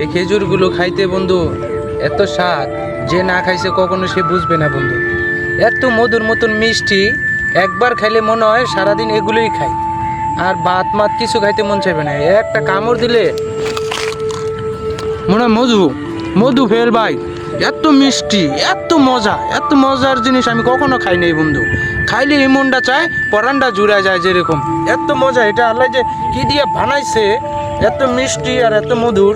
এই খেজুরগুলো খাইতে বন্ধু এত স্বাদ, যে না খাইছে কখনো সে বুঝবে না বন্ধু। এত মধুর মতন মিষ্টি, একবার খাইলে মনে হয় সারাদিন এগুলোই খাই, আর ভাত মাত কিছু খাইতে মন চাইবে না। একটা কামড় দিলে মনে হয় মধু মধু ফেল ভাই। এত মিষ্টি, এত মজা, এত মজার জিনিস আমি কখনো খাই নাই বন্ধু। খাইলে এই মনটা চায় পরানটা জুড়ে যায় যেরকম। এত মজা, এটা আল্লাহ যে কি দিয়ে বানাইছে, এত মিষ্টি আর এত মধুর,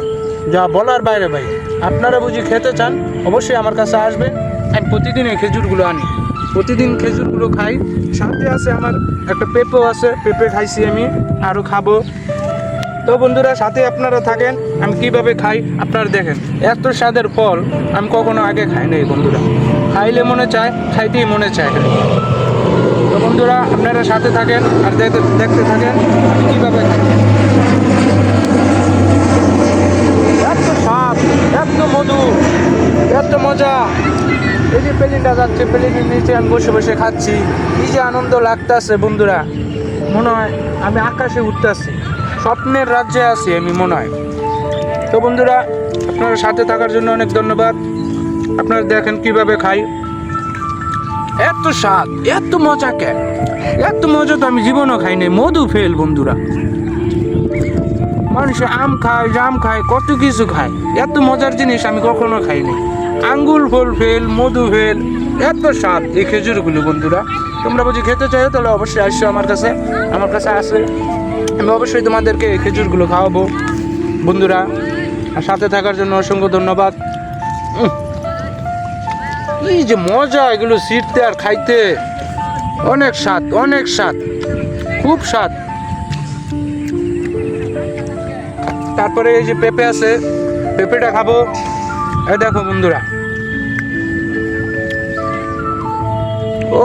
যা বলার বাইরে ভাই। আপনারা বুঝি খেতে চান, অবশ্যই আমার কাছে আসবেন। আমি প্রতিদিন এই খেজুরগুলো আনি, প্রতিদিন খেজুরগুলো খাই। সাথে আছে আমার একটা পেঁপেও আছে, পেঁপে খাইছি আমি, আরও খাবো। তো বন্ধুরা, সাথে আপনারা থাকেন, আমি কিভাবে খাই আপনারা দেখেন। এত স্বাদের ফল আমি কখনো আগে খাই নাই বন্ধুরা। খাইলে মনে চায়, খাইতেই মনে চায়। তো বন্ধুরা, আপনারা সাথে থাকেন আর দেখতে থাকেন আমি কীভাবে খাই। এত স্বাদ, এত মধু, এত মজা। এই যে প্লেনটা যাচ্ছে, প্লেনের নিচে আমি বসে বসে খাচ্ছি, কি যে আনন্দ লাগতেছে বন্ধুরা। মনে হয় আমি আকাশে উঠতেছি, স্বপ্নের রাজ্যে আছি আমি মনে হয়। তো বন্ধুরা, আপনারা সাথে থাকার জন্য অনেক ধন্যবাদ। আপনারা দেখেন কিভাবে খাই। এত স্বাদ, এত মজা, এত মজা তো আমি জীবনও খাই নাই। মধু ফেল বন্ধুরা, মানুষ আম খায়, জাম খায়, কত কিছু খায়, এত মজার জিনিস আমি কখনো খাইনি। আঙ্গুর ফল ফেল, মধু ফেল, এত স্বাদ এই খেজুরগুলো বন্ধুরা। তোমরা বুঝি খেতে চাই তাহলে অবশ্যই আসছো আমার কাছে, আমার কাছে আসে আমি অবশ্যই তোমাদেরকে এই খেজুরগুলো খাওয়াবো বন্ধুরা। আর সাথে থাকার জন্য অসংখ্য ধন্যবাদ। এই যে মজা, এগুলো ছিঁড়তে আর খাইতে অনেক স্বাদ, অনেক স্বাদ, খুব স্বাদ। তারপরে এই যে পেঁপে আছে, পেঁপেটা খাবো। এই দেখো বন্ধুরা,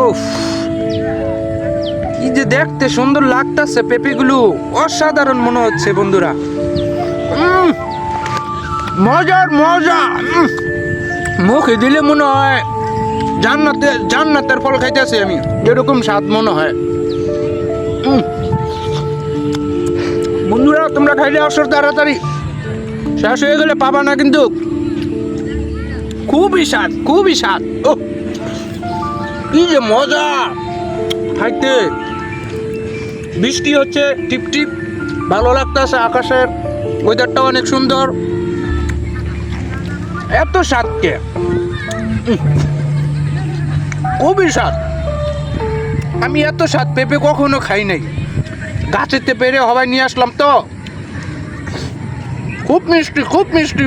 ওফ, কি যে দেখতে সুন্দর লাগতেছে পেঁপেগুলো, অসাধারণ মনে হচ্ছে বন্ধুরা। মজার মজা, মুখে দিলে মনে হয় জান্নাতের ফল খাইতেছি আমি, এরকম স্বাদ মনে হয়। বন্ধুরা, তোমরা খাইলে আসো তাড়াতাড়ি, শেষ হয়ে গেলে পাবা না কিন্তু। খুবই স্বাদ, খুবই স্বাদ। ও কি যে মজা খাইতে। বৃষ্টি হচ্ছে টিপ টিপ, ভালো লাগতেছে, আকাশের ওয়েদারটাও অনেক সুন্দর। এত স্বাদ কে, খুবই স্বাদ। আমি এত স্বাদ পেঁপে কখনো খাই নাই। গাছেতে পেরে হবাই নিয়ে আসলাম তো, খুব মিষ্টি, খুব মিষ্টি।